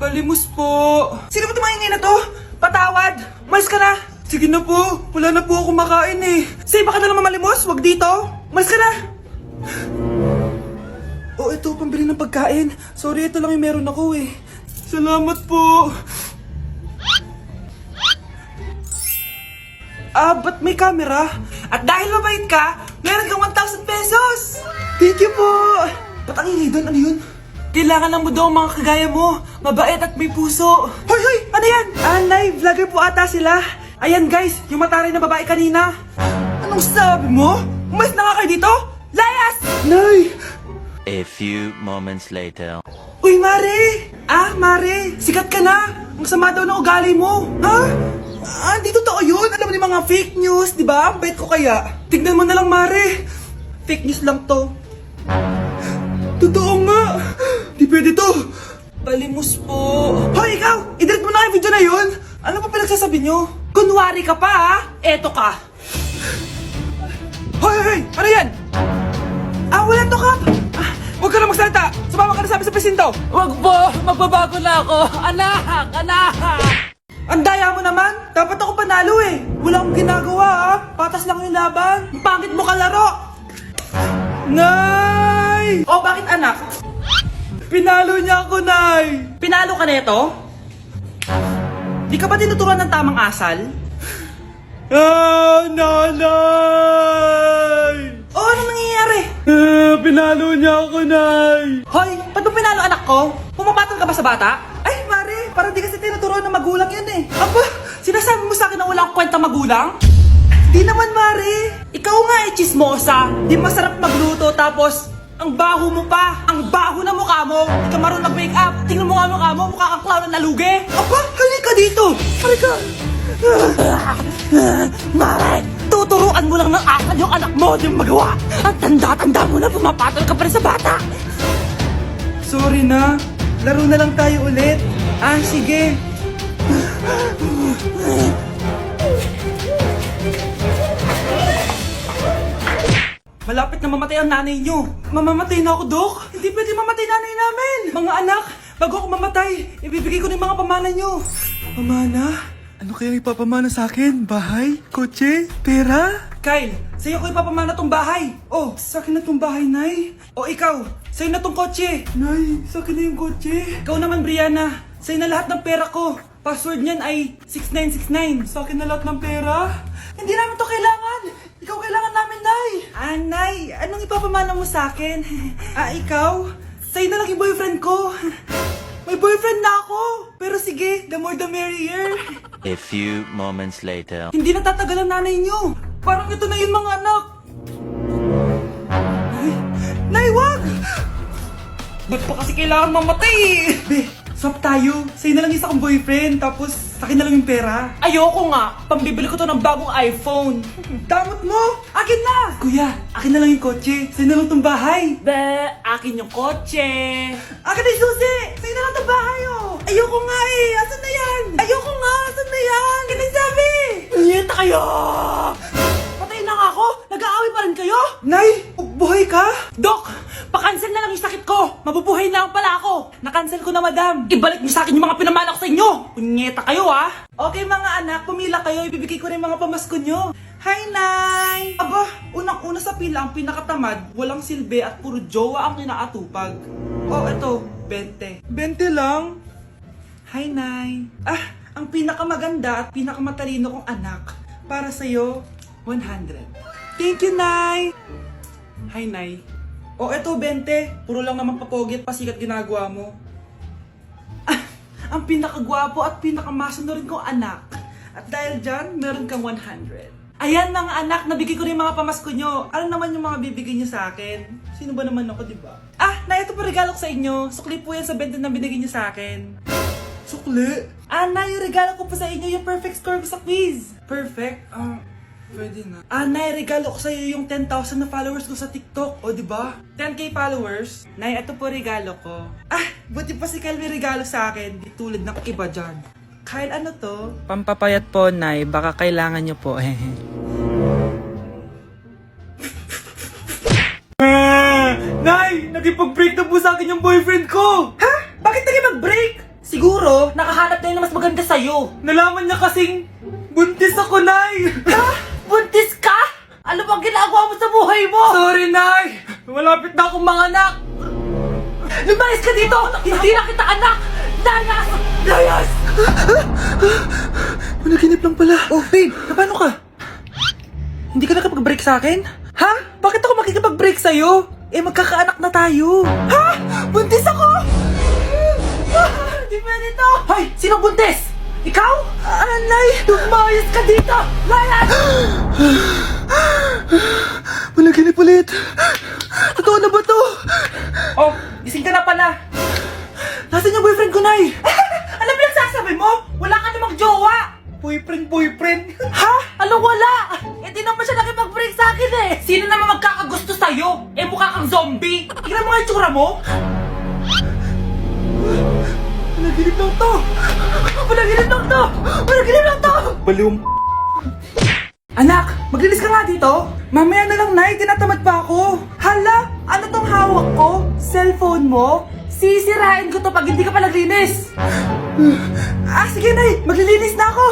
Palimos po. Sino ba tumahingin na to? Patawad. Malis ka na. Sige na po. Wala na po ako makain eh. Say, baka na lang mamalimos. Wag dito. Malis ka na. Oh, ito. Pambili ng pagkain. Sorry, ito lang yung meron ako eh. Salamat po. Ba't may camera? At dahil mabait ka, meron kang 1,000 pesos! Thank you po! Ba't ang ingay doon? Ano yun? Kailangan lang mo daw ang mga kagaya mo. Mabait at may puso. Hoy, hoy! Ano yan? Nay, vlogger po ata sila. Ayan guys, yung mataray na babae kanina. Anong sabi mo? Umalis na nga kayo dito? Layas! Nay! A few moments later. Uy, Mare! Mare! Sikat ka na! Ang sama daw ng ugali mo! Ha? Di totoo yun! Alam mo yung mga fake news, di ba? Ang bait ko kaya. Tignan mo na lang, Mare! Fake news lang to. Totoo nga! Di pwede to! Palimos po! Hoy, ikaw! I-delete mo na yung video na yun! Ano pa pinagsasabi nyo? Kunwari ka pa, ha? Eto ka! Hoy, hoy! Ano yan? Wala to, Kap! Huwag ka na magsalita! Sumama ka na sabi sa presinto! Wag po! Magbabago na ako! Anak! Anak! Ang daya mo naman! Dapat ako panalo eh! Wala akong ginagawa ha! Patas lang yung laban! Ang pangit mo kalaro! Nay! Oh, bakit anak? Pinalo niya ako, Nay! Pinalo ka neto? Di ka ba tinuturuan ng tamang asal? Nanay! Oh, ano nangyayari? Pinalo niya ako, Nay! Hoy, ba't mo pinalo anak ko? Pumapatol ka ba sa bata? Ay, Mare, parang di kasi tinuturuan ng magulang yan eh. Aba, sinasabi mo sa akin na wala akong kwenta magulang? Di naman, Mare. Ikaw nga eh, chismosa. Di masarap magluto tapos ang baho mo pa. Ang baho na mukha mo. Di ka marunong mag-makeup. Tingnan mo nga mukha mo, mukha kang clown na nalugi. Aba, halika dito. Halika. Mare! Tuturuan mo lang ng asal yung anak mo! Di mo magawa! Ang tanda-tanda mo na pumapatol ka pa rin sa bata! Sorry na. Laro na lang tayo ulit. Sige. Malapit na mamatay ang nanay nyo. Mamamatay na ako, Dok. Hindi pwede mamatay nanay namin. Mga anak, bago ako mamatay, ibibigay ko na yung mga pamana nyo. Pamana? Ano kaya ipapamana sa akin? Bahay? Kotse? Pera? Kyle, sa'yo ko ipapamana tong bahay. Oh, sa akin na tong bahay, Nay. O ikaw, sa'yo na tong kotse. Nay, sa akin na yung kotse. Ikaw naman, Brianna. Sa'yo na lahat ng pera ko. Password niyan ay 6969. Sa akin na lahat ng pera. Hindi namin to kailangan. Ikaw kailangan namin, Nay. Nay, anong ipapamana mo sa akin? Ikaw? Sa'yo na lang yung boyfriend ko. May boyfriend na ako. Pero sige, the more the merrier. A few moments later. Hindi natatagal ang nanay niyo. Parang ito na yun, mga anak. Nay, wag! Ba't pa kasi kailangan mamatay eh? Be, swap tayo. Sa'yo na lang isa kong boyfriend, tapos akin na lang yung pera. Ayoko nga! Pambibili ko to ng bagong iPhone! Damot mo! Akin na! Kuya, akin na lang yung kotse. Sa'yo na lang tong bahay. Be, akin yung kotse! Akin na yung susi! Sa'yo na lang tong bahay, oh! Ayoko nga eh! Asan na yan? Ayoko nga! Asan na yan? Akin na yung sabi! Unyeta kayo! Patay na nga ako! Nag-aaway pa rin kayo? Nay, buhay ka? Dok! Pakancel na lang yung sakit ko! Mabubuhay na lang pala ako! Nakancel ko na, madam. Ibalik niyo sa akin yung mga pinamana ko sa inyo! Unyeta kayo ah! Okay mga anak, pumila kayo. Ibibigay ko rin mga pamasko nyo. Hi, Nay! Aba, unang-una sa pila, ang pinakatamad, walang silbi at puro jowa ang kinaatupag. Oh, eto, 20. 20 lang? Hi, Nay. Ang pinakamaganda at pinakamatalino kong anak, para sa'yo, 100. Thank you, Nay! Hi, Nay. Oh, eto, 20. Puro lang naman papogi at pasikat ginagawa mo. Ang pinakagwapo at pinakamasunod rin kong anak. At dahil dyan, meron kang 100. Ayan mga anak, nabigay ko rin mga pamasko nyo. Ano naman yung mga bibigay nyo sa akin? Sino ba naman ako, di ba? Na ito po regalo ko sa inyo. Sukli po yan sa 20 na binigay nyo sa akin. Sukli? Na yung regalo ko po sa inyo, yung perfect score ko sa quiz. Perfect? Pwede na. Nay, regalo ko sa'yo yung 10,000 na followers ko sa TikTok. O, di ba? 10k followers. Nay, ito po regalo ko. Buti pa si Kyle may regalo sa akin. Di tulad ng iba dyan. Kyle, ano to? Pampapayat po, Nay. Baka kailangan nyo po. Nay! Nagipag-break na po sa akin yung boyfriend ko! Ha? Bakit naging mag-break? Siguro nakahanap na yun na mas maganda sa'yo. Nalaman niya kasing buntis ako, Nay! Ha? Buntis ka? Ano bang ginagawa mo sa buhay mo? Sorry, Nay! Malapit na akong manganak! Lumayas ka dito! Hindi na kita anak! Layas! Layas! Managinip lang pala. Oh, babe, paano ka? Hindi ka nakapag-break sa akin? Ha? Bakit ako makikipag-break sa'yo? Eh, magkakaanak na tayo. Ha? Buntis ako! Di pwede to! Hoy! Sino buntis? Ikaw? Anay! Lumayas ka dito! Layas! Managinip ulit. Totoo na ba to? Oh, gising ka na pala. Nasaan yung boyfriend ko, Nay? Ano pinagsasabi mo? Wala ka namang jowa! Boyfriend. Ha? Ano wala? Eh di naman siya nakipag-break sa akin eh! Sino naman magkakagusto sa'yo? Eh mukha kang zombie! Tingnan mo nga yung tsura mo! Managinip lang to. Panaginip lang to! Panaginip lang to! Balum. Anak, maglinis ka nga dito. Mamaya na lang, Nay. Tinatamad pa ako. Hala! Ano tong hawak ko? Cellphone mo? Sisirain ko to pag hindi ka pa naglinis! Sige, Nay. Maglilinis na ako.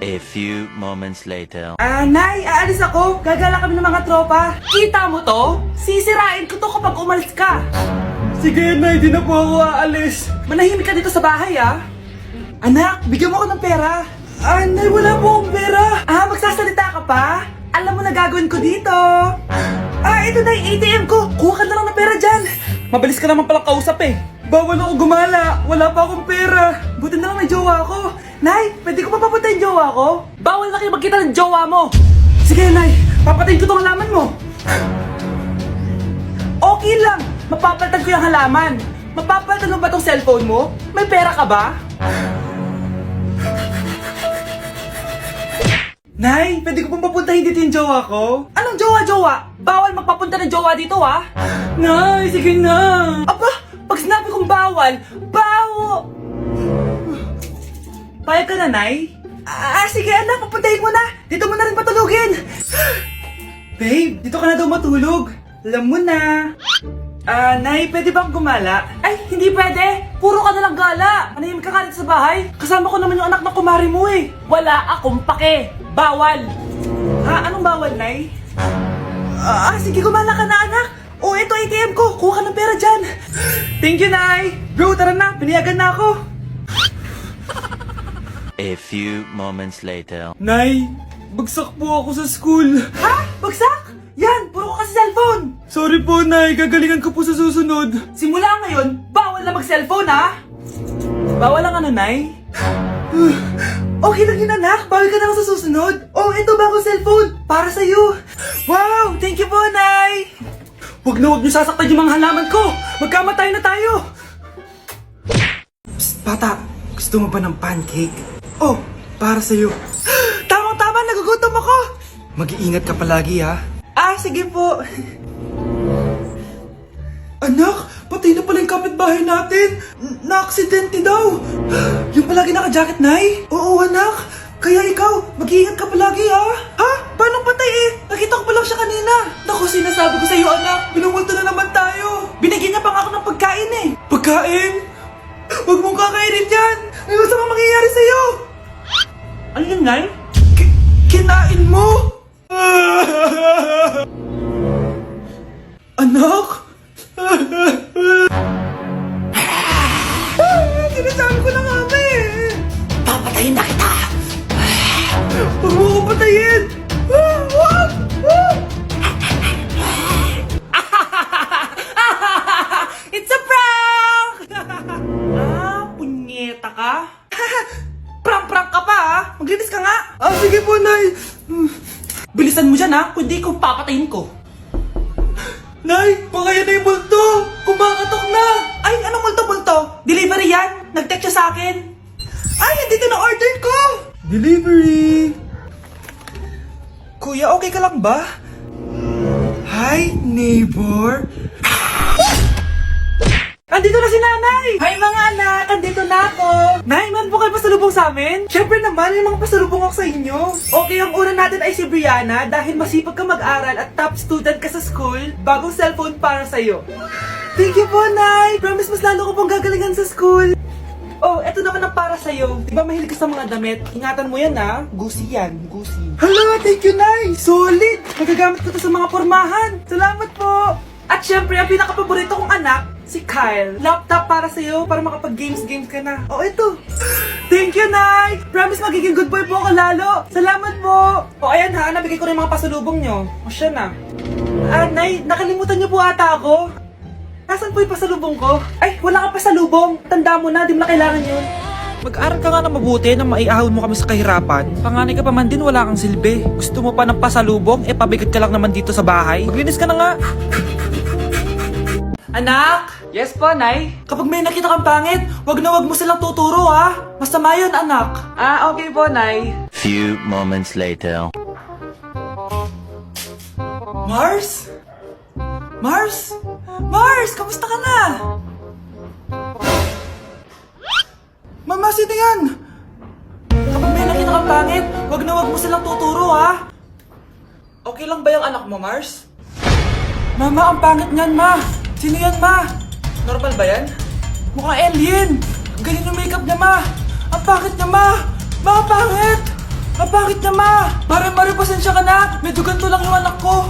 A few moments later. Nay, aalis ako. Gagala kami ng mga tropa. Kita mo to? Sisirain ko to kapag umalis ka! Sige, Nay. Di na po ako aalis. Manahimik ka dito sa bahay ah! Anak, bigyan mo ako ng pera. Nay, wala po akong pera. Magsasalita ka pa? Alam mo na gagawin ko dito! Ito na yung ATM ko. Kuha ka na lang ng pera dyan. Mabilis ka naman palang kausap eh. Bawal ako gumala. Wala pa akong pera. Buti na lang may jowa ako. Nay, pwede ko pa papunta yung jowa ko? Bawal na kayo magkita ng jowa mo! Sige, Nay. Papatayin ko tong halaman mo. Okay lang! Mapapalitan ko yung halaman! Mapapalitan mo ba tong cellphone mo? May pera ka ba? Nay, pwede ko pang papuntahin dito yung jowa ko? Anong jowa-jowa? Bawal magpapunta ng jowa dito ah! Nay, sige na. Aba! Pag sinabi kong bawal, bawo! Payag ka na, Nay? Sige anak, papuntahin mo na! Dito mo na rin patulugin! Babe, dito ka na daw matulog. Alam mo na. Nay, pwede bang gumala? Ay, hindi pwede! Puro ka nalang gala! Manahimik ka ka dito sa bahay! Kasama ko naman yung anak ng kumari mo eh. Wala akong pake! Bawal! Anong bawal, Nay? Sige, gumala ka na anak! Ito ATM ko! Kuha ka ng pera dyan! Thank you, Nay. Bro, tara na. Piniyagan na ako. A few moments later. Nay, bagsak po ako sa school. Ha? Bagsak? Yan! Puro ka kasi cellphone! Sorry po, Nay. Gagalingan ko po sa susunod. Simula ngayon, bawal na mag-cellphone ha! Bawal lang ano, Nay? Okay lang yun anak, bawal ka na lang sa susunod. Ito bagong cellphone, para sa'yo. Wow! Thank you po, Nay. Huwag na huwag niyo sasaktan yung mga halaman ko. Magkamatay na tayo. Psst, bata. Gusto mo ba ng pancake? Para sa'yo. Tamang-tama, nagugutom ako. Mag-iingat ka palagi, ha? Sige po. Anak, patay na pala yung kapitbahay natin. Na-aksidente daw. Yung palagi naka-jacket, Nay? Oo, anak. Kaya ikaw, mag-iingat ka palagi, ha? Paano patay eh? Nakita ko pa lang siya kanina. Naku, sinasabi ko sa'yo, anak. Binumulto na naman tayo. Binigyan niya pa nga ako ng pagkain eh. Pagkain? Huwag mong kakainin yan. May masamang mangyayari sa'yo. Ano yun, Nay? Kinain mo? Anak? Sinasabi ko na nga ba eh. Papatayin na kita. Huwag mo ko patayin. It's a prank! Punyeta ka? Prank-prank ka pa ha? Maglinis ka nga. Sige po, Nay. Bilisan mo dyan ha, kundi kung papatayin ko. Nay, baka yan na yung multo. Kumakatok na. Ay, anong multo-multo? Delivery yan? Nag-text siya sa akin. Ay, nandito na order ko! Delivery. Kuya, okay ka lang ba? Hi, neighbor. Andito na si nanay! Hi mga anak, andito na ako! Nay, man po kayo pasalubong sa amin? Siyempre naman, may mga pasalubong ako sa inyo. Okay, ang una natin ay si Brianna dahil masipag ka mag-aral at top student ka sa school, bagong cellphone para sa'yo. Thank you po, Nay! Promise mas lalo ko pong gagalingan sa school. Oh, eto naman ang para sa'yo. Di ba mahilig ka sa mga damit? Ingatan mo yan, ha? Gucci yan, Gucci. Hala, thank you, Nay! Solid! Magagamit ko to sa mga pormahan. Salamat po! At syempre, ang pinaka-paborito kong anak, si Kyle. Laptop para sa'yo, para makapag-games ka na. Oh, eto! Thank you, Nay! Promise magiging good boy po ako lalo. Salamat po! O, ayan ha, nabigay ko na yung mga pasalubong nyo. O, siya na. Nay, nakalimutan niyo po ata ako. Nasaan po yung pasalubong ko? Ay, wala ka pasalubong. Tanda mo na, di mo na kailangan yun. Mag-aral ka nga na mabuti na maiahon mo kami sa kahirapan. Panganay ka pa man din, wala kang silbi. Gusto mo pa ng pasalubong, pabigat ka lang naman dito sa bahay. Maglinis ka na nga. Anak! Yes po, Nay. Kapag may nakita kang pangit, wag na wag mo silang tuturo ha. Masama yun, anak. Okay po, Nay. Few moments later. Mars? Mars? Mars, kamusta ka na? Mama, sino yan? Kapag may nakita kang pangit, wag na wag mo silang tuturo ha. Okay lang ba yung anak mo, Mars? Mama, ang pangit niyan, Ma. Sino yan, Ma? Normal ba yan? Mukhang alien. Ang galing yung makeup niya, Ma. Ang pangit niya, Ma. Ma, ang pangit. Ang pangit niya, Ma. Mare, pasensya ka na. Medyo ganito lang yung anak ko.